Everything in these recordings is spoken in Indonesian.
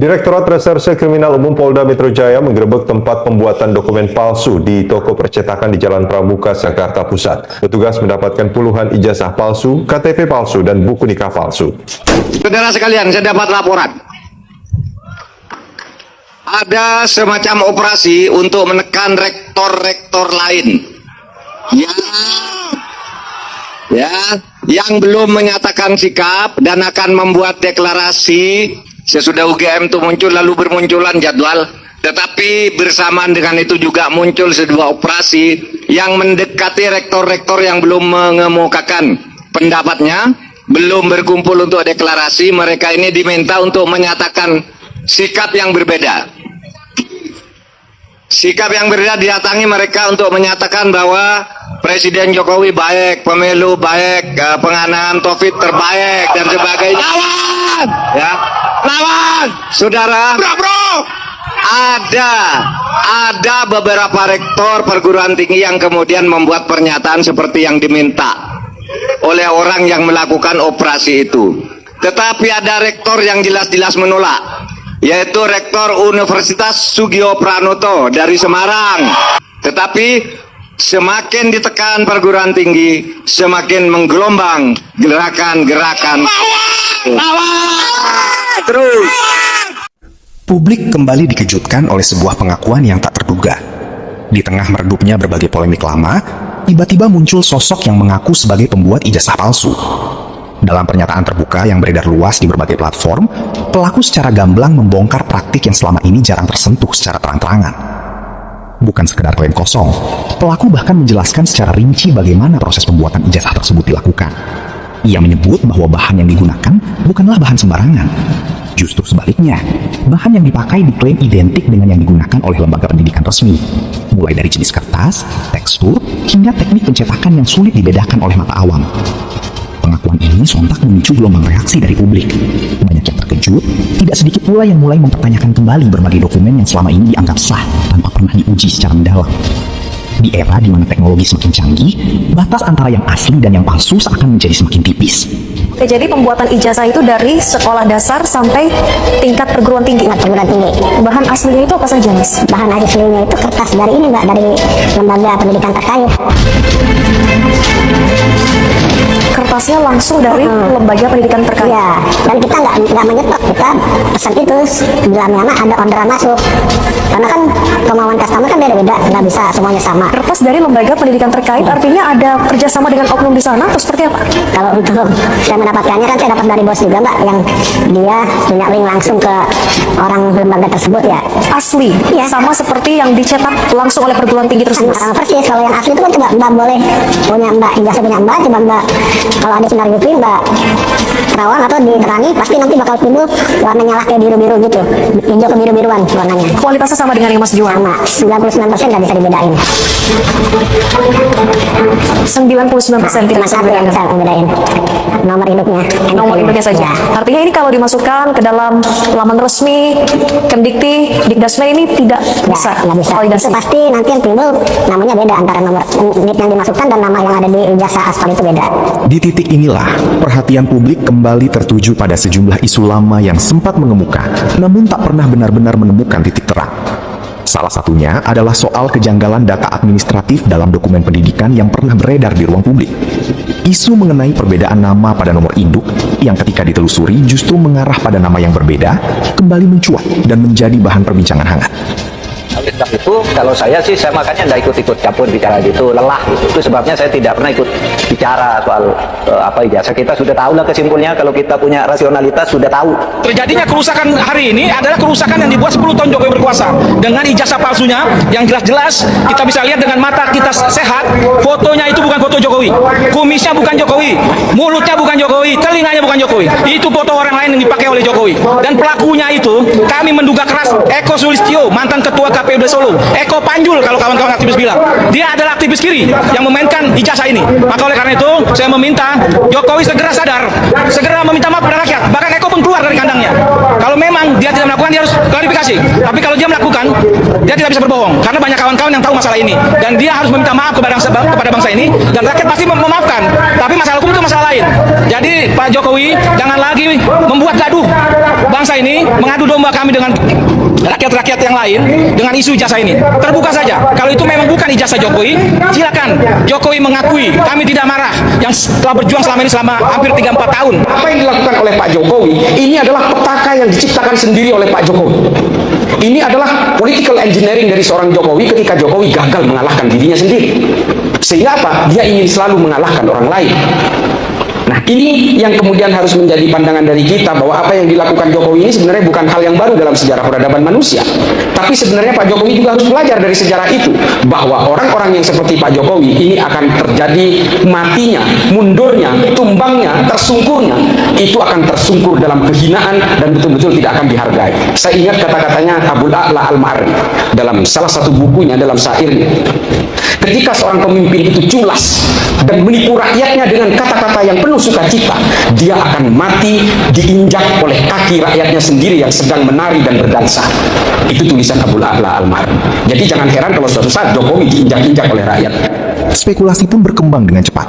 Direktorat Reserse Kriminal Umum Polda Metro Jaya menggerebek tempat pembuatan dokumen palsu di toko percetakan di Jalan Pramuka, Jakarta Pusat. Petugas mendapatkan puluhan ijazah palsu, KTP palsu, dan buku nikah palsu. Saudara sekalian, saya dapat laporan. Ada semacam operasi untuk menekan rektor-rektor lain yang belum menyatakan sikap dan akan membuat deklarasi sesudah UGM itu muncul, lalu bermunculan jadwal. Tetapi bersamaan dengan itu juga muncul sebuah operasi yang mendekati rektor-rektor yang belum mengemukakan pendapatnya, belum berkumpul untuk deklarasi. Mereka ini diminta untuk menyatakan sikap yang berbeda. Sikap yang berbeda didatangi mereka untuk menyatakan bahwa Presiden Jokowi baik, pemilu baik, penanganan COVID terbaik, dan sebagainya. Lawan! Ya, lawan! Saudara, ada beberapa rektor perguruan tinggi yang kemudian membuat pernyataan seperti yang diminta oleh orang yang melakukan operasi itu. Tetapi ada rektor yang jelas-jelas menolak, yaitu Rektor Universitas Sugio Pranoto dari Semarang. Tetapi semakin ditekan perguruan tinggi, semakin menggelombang gerakan-gerakan terus. Publik kembali dikejutkan oleh sebuah pengakuan yang tak terduga. Di tengah meredupnya berbagai polemik lama, tiba-tiba muncul sosok yang mengaku sebagai pembuat ijazah palsu. Dalam pernyataan terbuka yang beredar luas di berbagai platform, pelaku secara gamblang membongkar praktik yang selama ini jarang tersentuh secara terang-terangan. Bukan sekedar klaim kosong, pelaku bahkan menjelaskan secara rinci bagaimana proses pembuatan ijazah tersebut dilakukan. Ia menyebut bahwa bahan yang digunakan bukanlah bahan sembarangan. Justru sebaliknya, bahan yang dipakai diklaim identik dengan yang digunakan oleh lembaga pendidikan resmi, mulai dari jenis kertas, tekstur, hingga teknik pencetakan yang sulit dibedakan oleh mata awam. Pengakuan ini sontak memicu gelombang reaksi dari publik. Banyak yang terkejut, tidak sedikit pula yang mulai mempertanyakan kembali berbagai dokumen yang selama ini dianggap sah tanpa pernah diuji secara mendalam. Di era di mana teknologi semakin canggih, batas antara yang asli dan yang palsu seakan menjadi semakin tipis. Oke, jadi pembuatan ijazah itu dari sekolah dasar sampai tingkat perguruan tinggi. Perguruan tinggi. Bahan aslinya itu apa saja, Mas? Bahan aslinya itu kertas dari ini, Mbak, dari lembaga pendidikan terkait. Kertasnya langsung dari lembaga pendidikan terkait. Ya, dan kita nggak menyetok, kita pesan itu bila mana ada orderan masuk. Karena kan kemauan customer kan beda-beda, nggak bisa semuanya sama. Kertas dari lembaga pendidikan terkait artinya ada kerjasama dengan oknum di sana atau seperti apa? Kalau untuk saya mendapatkannya kan saya dapat dari bos juga, Mbak, yang dia punya link langsung ke orang lembaga tersebut ya. Asli, ya, sama seperti yang dicetak langsung oleh perguruan tinggi tersebut. Sama persis. Kalau yang asli itu kan coba Mbak boleh punya Mbak, ijazah punya Mbak, coba Mbak kalau ada sinar UV Mbak terawang atau diterangi, pasti nanti bakal timbul warna nyala kayak biru-biru gitu, hijau ke biru-biruan warnanya. Kualitasnya sama dengan yang Mas jual? Sama, 99% nggak bisa dibedain. 99% tidak bisa yang bisa membedain nomor induknya. Nomor induknya saja. Artinya ini kalau dimasukkan ke dalam laman resmi Kemdikti, Dikdasmen ini tidak bisa. Nggak bisa. Validasi. Itu pasti nanti yang timbul namanya beda antara nomor NIP yang dimasukkan dan nama yang ada di ijazah aspal itu beda. Di titik inilah, perhatian publik kembali tertuju pada sejumlah isu lama yang sempat mengemuka, namun tak pernah benar-benar menemukan titik terang. Salah satunya adalah soal kejanggalan data administratif dalam dokumen pendidikan yang pernah beredar di ruang publik. Isu mengenai perbedaan nama pada nomor induk yang ketika ditelusuri justru mengarah pada nama yang berbeda kembali mencuat dan menjadi bahan perbincangan hangat. Oleh sebab itu, kalau saya sih, saya makanya nggak ikut-ikut campur bicara gitu, lelah gitu. Itu sebabnya saya tidak pernah ikut bicara soal apa ijazah. Kita sudah tahu lah kesimpulannya, kalau kita punya rasionalitas sudah tahu. Terjadinya kerusakan hari ini adalah kerusakan yang dibuat 10 tahun Jokowi berkuasa. Dengan ijazah palsunya, yang jelas-jelas kita bisa lihat dengan mata kita sehat, fotonya itu bukan foto Jokowi. Kumisnya bukan Jokowi, mulutnya bukan Jokowi, telinganya bukan Jokowi. Itu foto orang lain yang dipakai oleh Jokowi. Dan pelakunya itu, kami menduga keras, Eko Sulistyo, mantan ketua KPUD Solo, Eko Panjul kalau kawan-kawan aktivis bilang, dia adalah aktivis kiri yang memainkan ijazah ini. Maka oleh karena itu saya meminta Jokowi segera sadar, segera meminta maaf pada rakyat. Bahkan Eko pun keluar dari kandangnya. Kalau memang dia tidak melakukan melakukan dia harus klarifikasi. Tapi kalau dia melakukan, dia tidak bisa berbohong karena banyak kawan-kawan yang tahu masalah ini dan dia harus meminta maaf kepada bangsa ini dan rakyat pasti memaafkan. Tapi masalah hukum itu masalah lain. Jadi Pak Jokowi jangan lagi membuat gaduh bangsa ini, mengadu domba kami dengan rakyat-rakyat yang lain dengan isu ijazah ini. Terbuka saja. Kalau itu memang bukan ijazah Jokowi, silakan Jokowi mengakui. Kami tidak marah yang telah berjuang selama ini selama hampir 3-4 tahun. Apa yang dilakukan oleh Pak Jokowi ini adalah petaka yang diciptakan sendiri oleh Pak Jokowi. Ini adalah political engineering dari seorang Jokowi ketika Jokowi gagal mengalahkan dirinya sendiri. Sehingga apa? Dia ingin selalu mengalahkan orang lain. Nah, ini yang kemudian harus menjadi pandangan dari kita bahwa apa yang dilakukan Jokowi ini sebenarnya bukan hal yang baru dalam sejarah peradaban manusia. Tapi sebenarnya Pak Jokowi juga harus belajar dari sejarah itu, bahwa orang-orang yang seperti Pak Jokowi ini akan terjadi matinya, mundurnya, tumbangnya, tersungkurnya, itu akan tersungkur dalam kehinaan dan betul-betul tidak akan dihargai. Saya ingat kata-katanya Abul A'la Al-Ma'arri dalam salah satu bukunya, dalam syairnya. Ketika seorang pemimpin itu culas dan menipu rakyatnya dengan kata-kata yang penuh sukacita, dia akan mati diinjak oleh kaki rakyatnya sendiri yang sedang menari dan berdansa. Itu tulisan Abul A'la Al-Ma'arri. Jadi jangan heran kalau suatu saat Jokowi diinjak-injak oleh rakyat. Spekulasi pun berkembang dengan cepat.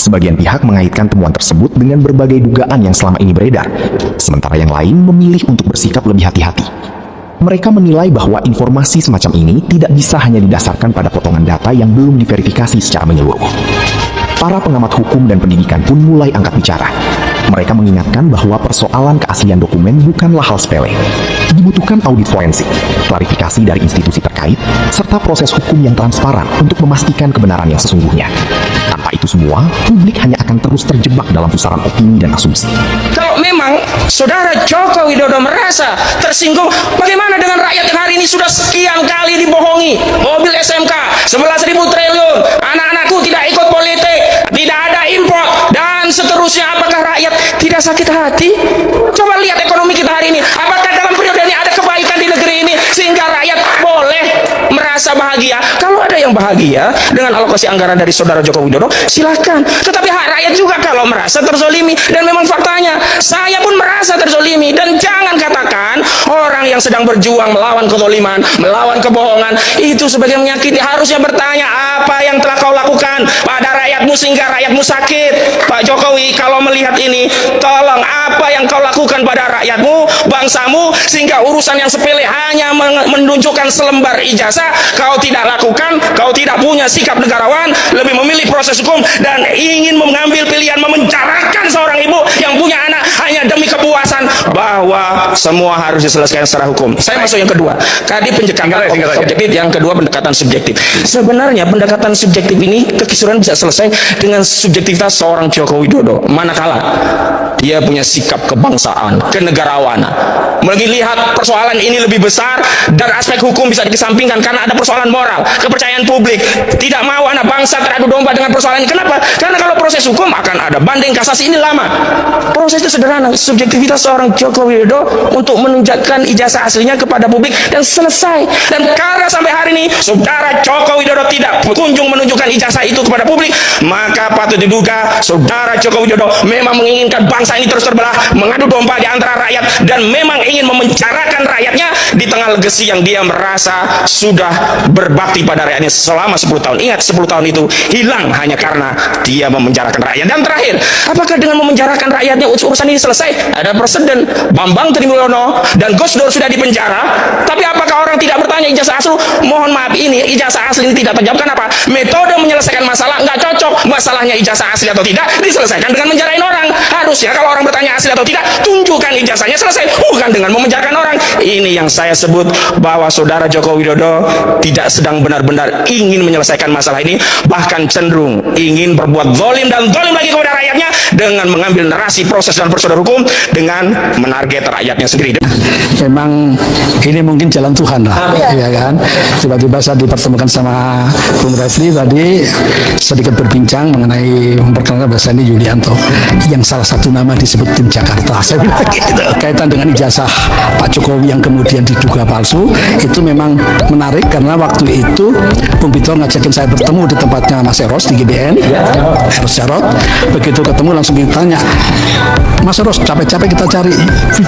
Sebagian pihak mengaitkan temuan tersebut dengan berbagai dugaan yang selama ini beredar, sementara yang lain memilih untuk bersikap lebih hati-hati. Mereka menilai bahwa informasi semacam ini tidak bisa hanya didasarkan pada potongan data yang belum diverifikasi secara menyeluruh. Para pengamat hukum dan pendidikan pun mulai angkat bicara. Mereka mengingatkan bahwa persoalan keaslian dokumen bukanlah hal sepele. Dibutuhkan audit forensik, klarifikasi dari institusi terkait, serta proses hukum yang transparan untuk memastikan kebenaran yang sesungguhnya. Tanpa itu semua, publik hanya akan terus terjebak dalam pusaran opini dan asumsi. Kalau memang saudara Joko Widodo merasa tersinggung, bagaimana dengan rakyat yang hari ini sudah sekian kali dibohongi? Mobil SMK 11.000 triliun, anak-anakku tidak ikut politik, tidak ada impor, dan seterusnya. Apakah rakyat tidak sakit hati? Coba lihat ekonomi kita hari ini. Apakah dalam periode ini ada kebaikan di negeri ini sehingga rakyat boleh merasa bahagia? Kalau ada yang bahagia dengan alokasi anggaran dari saudara Joko Widodo, silahkan. Tetapi hak rakyat juga kalau merasa terzolimi. Dan memang faktanya, saya pun merasa terzolimi. Dan jangan katakan orang yang sedang berjuang melawan kezoliman, melawan kebohongan, itu sebagai menyakiti. Harusnya bertanya, apa yang telah kau lakukan pada rakyatmu sehingga rakyatmu sakit? Pak Jokowi, kalau melihat ini, tolong, apa yang kau lakukan pada rakyatmu, bangsamu, sehingga urusan yang sepele hanya menunjukkan selembar ijazah kau tidak lakukan, kau tidak punya sikap negarawan, lebih memilih proses hukum dan ingin mengambil pilihan memenjarakan seorang ibu yang punya anak hanya demi kepuasan bahwa semua harus diselesaikan secara hukum. Saya masuk yang kedua. Tadi pendekatan objektif, yang kedua pendekatan subjektif. Sebenarnya pendekatan subjektif ini kekisuran bisa selesai dengan subjektivitas seorang Joko Widodo. Manakala dia punya sikap kebangsaan, kenegarawanan, melihat persoalan ini lebih besar dan aspek hukum bisa dikesampingkan karena ada persoalan moral, kepercayaan publik, tidak mau anak bangsa teradu domba dengan persoalan ini. Kenapa? Karena kalau proses hukum akan ada banding kasasi, ini lama. Proses itu sederhana. Subjektivitas seorang Joko Widodo untuk menunjukkan ijazah aslinya kepada publik dan selesai. Dan karena sampai hari ini saudara Joko Widodo tidak kunjung menunjukkan ijazah itu kepada publik, maka patut diduga saudara Joko Widodo memang menginginkan bangsa ini terus terbelah, mengadu domba di antara rakyat, dan memang ingin memenjarakan rakyatnya di tengah legasi yang dia merasa sudah berbakti pada rakyatnya selama 10 tahun. Ingat, 10 tahun itu hilang hanya karena dia memenjarakan rakyat. Dan terakhir, apakah dengan memenjarakan rakyatnya urusan ini selesai? Ada presiden, Bambang Trimulyono dan Gus Dur sudah dipenjara, tapi apakah orang tidak bertanya ijazah asli? Mohon maaf, ini ijazah asli ini tidak terjawab. Kenapa? Metode menyelesaikan masalah nggak cocok. Masalahnya ijazah asli atau tidak diselesaikan dengan menjarain orang. Harusnya kalau orang bertanya asli atau tidak, tunjukkan ijazahnya, selesai, bukan dengan memenjarakan orang. Ini yang saya sebut bahwa saudara Joko Widodo tidak sedang benar-benar ingin menyelesaikan masalah ini, bahkan cenderung ingin berbuat zalim dan zalim lagi kepada rakyatnya dengan mengambil narasi proses dan prosedur hukum dengan menarget rakyatnya sendiri. Memang ini mungkin jalan Tuhan lah, ya kan. Tiba-tiba saya dipertemukan sama Bung Refli tadi, sedikit berbincang mengenai memperkenalkan bahasa ini Yulianto, yang salah satu nama disebut tim Jakarta. Saya bilang gitu. Kaitan dengan ijazah Pak Jokowi yang kemudian diduga palsu itu memang menarik karena waktu itu Bung Pito ngajakin saya bertemu di tempatnya Mas Eros di GBN, Eros Jarot. Begitu ketemu langsung ditanya, Mas Eros, capek-capek kita cari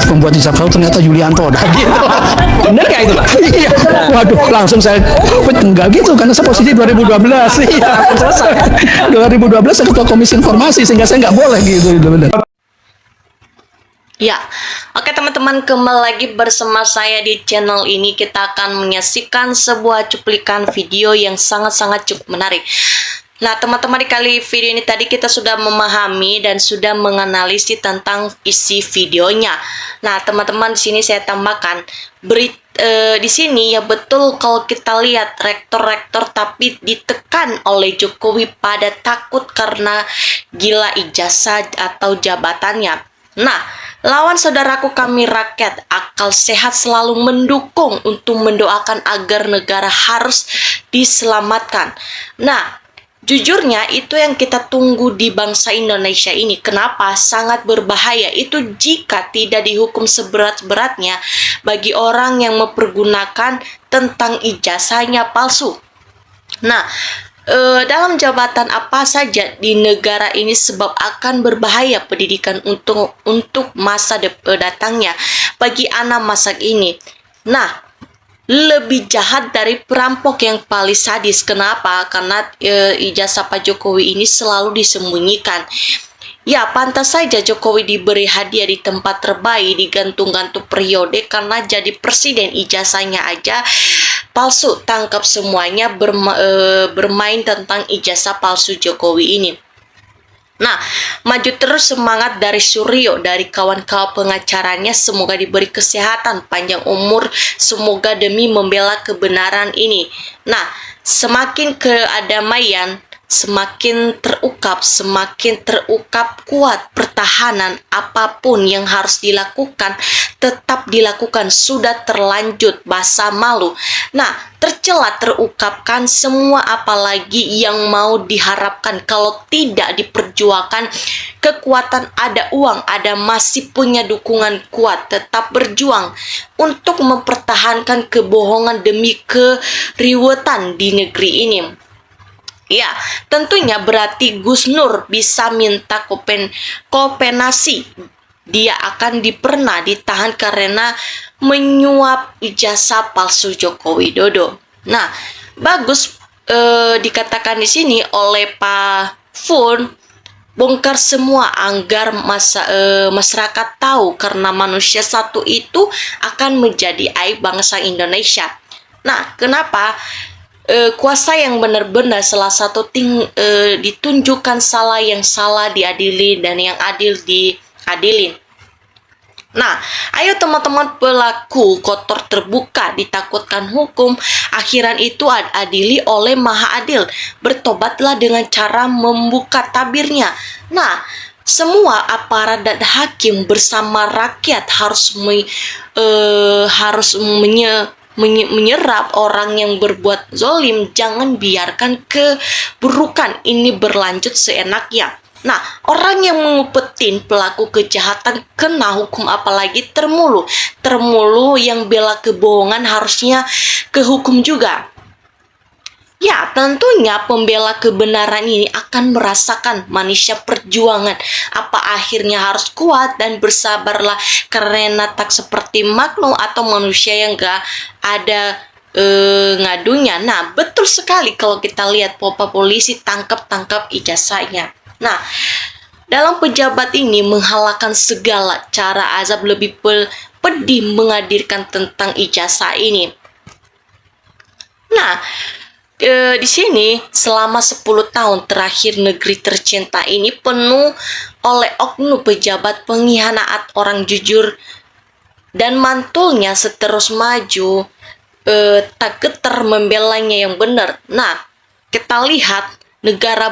pembuat ijazah palsu, ternyata Yulianto. Nah, gitu. Bener nggak itu Pak? Iya, waduh, langsung saya enggak gitu karena saya posisi 2012. Iya, selesai. 2012 saya ketua komisi informasi sehingga saya nggak boleh gitu, benar. Ya, oke teman-teman, kembali lagi bersama saya di channel ini. Kita akan menyaksikan sebuah cuplikan video yang sangat-sangat cukup menarik. Nah, teman-teman, di kali video ini tadi kita sudah memahami dan sudah menganalisis tentang isi videonya. Nah, teman-teman, di sini saya tambahkan di sini ya betul kalau kita lihat rektor-rektor tapi ditekan oleh Jokowi pada takut karena gila ijazah atau jabatannya. Nah, lawan saudaraku kami rakyat akal sehat selalu mendukung untuk mendoakan agar negara harus diselamatkan. Nah, jujurnya itu yang kita tunggu di bangsa Indonesia ini. Kenapa? Sangat berbahaya itu jika tidak dihukum seberat-beratnya bagi orang yang mempergunakan tentang ijazahnya palsu. Nah, dalam jabatan apa saja di negara ini sebab akan berbahaya pendidikan untuk masa datangnya bagi anak masa ini. Nah, lebih jahat dari perampok yang paling sadis. Kenapa? Karena ijazah Pak Jokowi ini selalu disembunyikan. Ya, pantas saja Jokowi diberi hadiah di tempat terbaik, digantung-gantung periode karena jadi presiden ijazahnya aja palsu. Tangkap semuanya bermain tentang ijazah palsu Jokowi ini. Nah, maju terus semangat dari Suryo, dari kawan-kawan pengacaranya. Semoga diberi kesehatan, panjang umur, semoga demi membela kebenaran ini. Nah, semakin keadamaian, semakin terungkap kuat pertahanan. Apapun yang harus dilakukan, tetap dilakukan. Sudah terlanjut basa malu. Nah, tercela terungkapkan semua, apalagi yang mau diharapkan kalau tidak diperjuangkan. Kekuatan ada, uang ada, masih punya dukungan kuat, tetap berjuang untuk mempertahankan kebohongan demi keriwetan di negeri ini. Ya, tentunya berarti Gus Nur bisa minta kompenasi. Dia akan pernah ditahan karena menyuap ijazah palsu Joko Widodo. Nah, bagus dikatakan di sini oleh Pak Fun, bongkar semua agar masyarakat tahu karena manusia satu itu akan menjadi aib bangsa Indonesia. Nah, kenapa? Kuasa yang benar-benar salah satu ditunjukkan, salah yang salah diadili dan yang adil diadilin. Nah, ayo teman-teman, pelaku kotor terbuka ditakutkan hukum, akhiran itu adili oleh Maha Adil. Bertobatlah dengan cara membuka tabirnya. Nah, semua aparat dan hakim bersama rakyat harus menyerap orang yang berbuat zolim. Jangan biarkan keburukan ini berlanjut seenaknya. Nah, orang yang mengumpetin pelaku kejahatan kena hukum, apalagi termulu yang bela kebohongan harusnya kehukum juga. Ya, tentunya pembela kebenaran ini akan merasakan manisnya perjuangan. Apa akhirnya harus kuat dan bersabarlah karena tak seperti makhluk atau manusia yang gak ada ngadunya. Nah, betul sekali kalau kita lihat polisi tangkap ijazahnya. Nah, dalam pejabat ini menghalalkan segala cara azab, lebih pedih menghadirkan tentang ijazah ini. Nah, di sini selama 10 tahun terakhir negeri tercinta ini penuh oleh oknum pejabat pengkhianat orang jujur dan mantulnya seterus maju, tak getar membelanya yang benar. Nah, kita lihat negara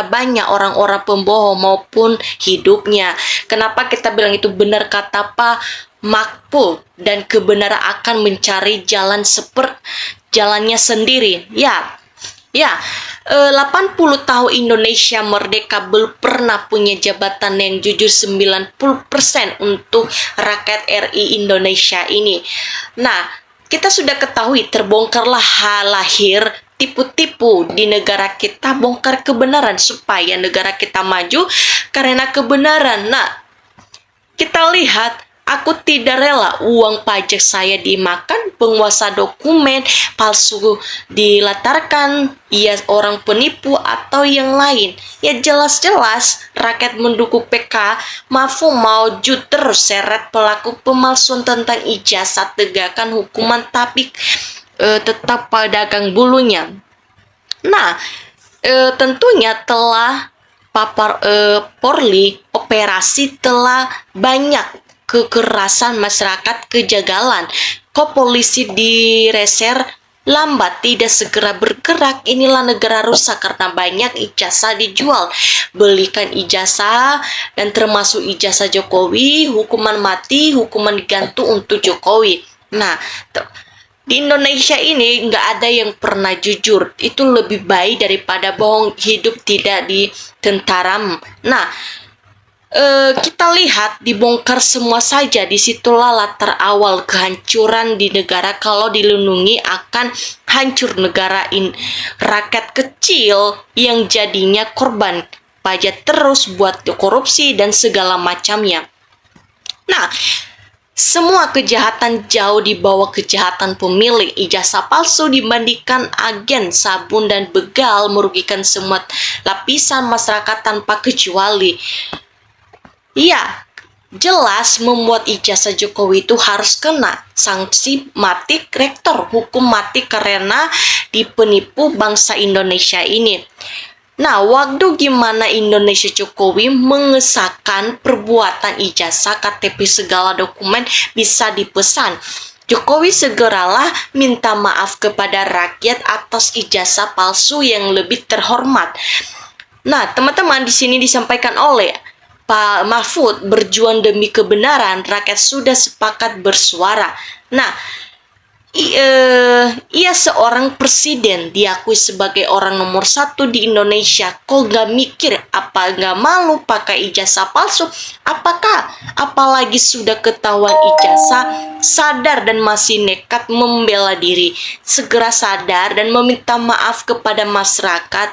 banyak orang-orang pembohong maupun hidupnya. Kenapa kita bilang itu benar kata Pak Makpul, dan kebenaran akan mencari jalannya sendiri. Ya, Ya, 80 tahun Indonesia merdeka belum pernah punya jabatan yang jujur 90% untuk rakyat RI Indonesia ini. Nah, kita sudah ketahui terbongkarlah hal lahir tipu-tipu di negara kita, bongkar kebenaran supaya negara kita maju karena kebenaran. Nah, kita lihat, aku tidak rela uang pajak saya dimakan, penguasa dokumen palsu dilatarkan, ia orang penipu atau yang lain. Ya jelas-jelas rakyat mendukung PK, Mahfud maju terus seret pelaku pemalsuan tentang ijazah, tegakkan hukuman tapi tetap pedagang bulunya. Nah, tentunya telah Polri operasi telah banyak kekerasan masyarakat kejagalan. Kok polisi direser lambat tidak segera bergerak, inilah negara rusak karena banyak ijazah dijual. Belikan ijazah dan termasuk ijazah Jokowi, hukuman mati, hukuman digantung untuk Jokowi. Nah, di Indonesia ini nggak ada yang pernah jujur. Itu lebih baik daripada bohong, hidup tidak di tentara. Nah, kita lihat dibongkar semua saja, disitulah latar awal kehancuran di negara. Kalau dilindungi akan hancur negara ini. Rakyat kecil yang jadinya korban pajak terus buat korupsi dan segala macamnya. Nah, semua kejahatan jauh di bawah kejahatan pemilik ijazah palsu dibandingkan agen sabun dan begal merugikan semua lapisan masyarakat tanpa kecuali. Iya, jelas membuat ijazah Jokowi itu harus kena sanksi mati, rektor hukum mati karena dipenipu bangsa Indonesia ini. Nah, waktu gimana Indonesia Jokowi mengesahkan perbuatan ijazah KTP segala dokumen bisa dipesan. Jokowi segeralah minta maaf kepada rakyat atas ijazah palsu yang lebih terhormat. Nah, teman-teman, di sini disampaikan oleh Pak Mahfud, berjuang demi kebenaran, rakyat sudah sepakat bersuara. Nah, ia seorang presiden, diakui sebagai orang nomor 1 di Indonesia. Kok gak mikir, apa gak malu pakai ijazah palsu? Apakah apalagi sudah ketahuan ijazah, sadar dan masih nekat membela diri? Segera sadar dan meminta maaf kepada masyarakat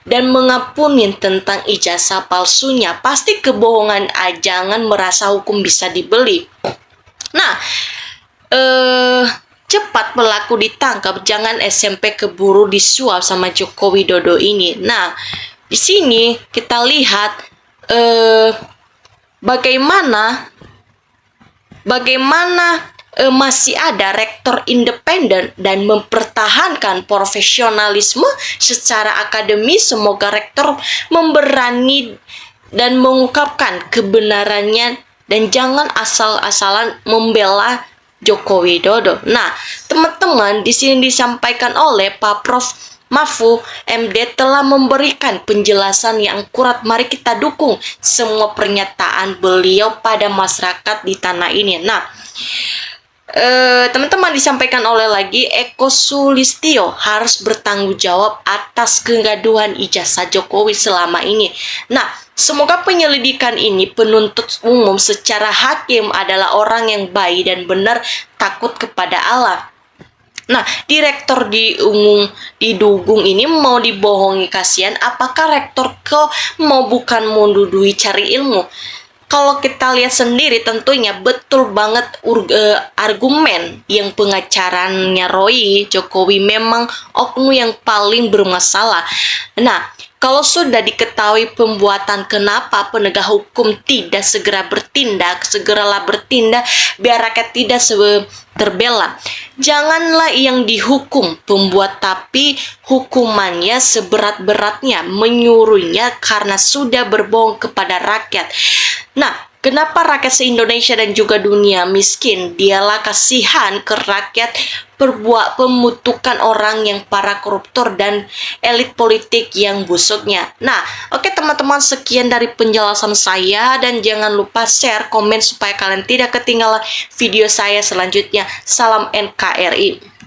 dan mengampuni tentang ijazah palsunya. Pasti kebohongan, jangan merasa hukum bisa dibeli. Nah, cepat pelaku ditangkap, jangan SMP keburu disuap sama Joko Widodo ini. Nah, di sini kita lihat bagaimana masih ada rektor independen dan mempertahankan profesionalisme secara akademis. Semoga rektor memberani dan mengungkapkan kebenarannya dan jangan asal-asalan membela Joko Widodo. Nah, teman-teman, di sini disampaikan oleh Pak Prof Mahfud MD telah memberikan penjelasan yang akurat. Mari kita dukung semua pernyataan beliau pada masyarakat di tanah ini. Nah, teman-teman, disampaikan oleh lagi Eko Sulistyo harus bertanggung jawab atas kegaduhan ijazah Jokowi selama ini. Nah, semoga penyelidikan ini penuntut umum secara hakim adalah orang yang baik dan benar, takut kepada Allah. Nah, direktur didukung ini mau dibohongi, kasihan. Apakah rektor kok mau bukan menduduhi cari ilmu? Kalau kita lihat sendiri tentunya betul banget argumen yang pengacaranya Roy Jokowi memang oknum yang paling bermasalah. Nah, kalau sudah diketahui pembuatan, kenapa penegak hukum tidak segera bertindak? Segeralah bertindak biar rakyat tidak terbela. Janganlah yang dihukum pembuat, tapi hukumannya seberat-beratnya, menyuruhnya karena sudah berbohong kepada rakyat. Nah, kenapa rakyat se-Indonesia dan juga dunia miskin? Dialah kasihan ke rakyat, pembutukan orang yang para koruptor dan elit politik yang busuknya. Nah, oke teman-teman, sekian dari penjelasan saya dan jangan lupa share, komen supaya kalian tidak ketinggalan video saya selanjutnya. Salam NKRI.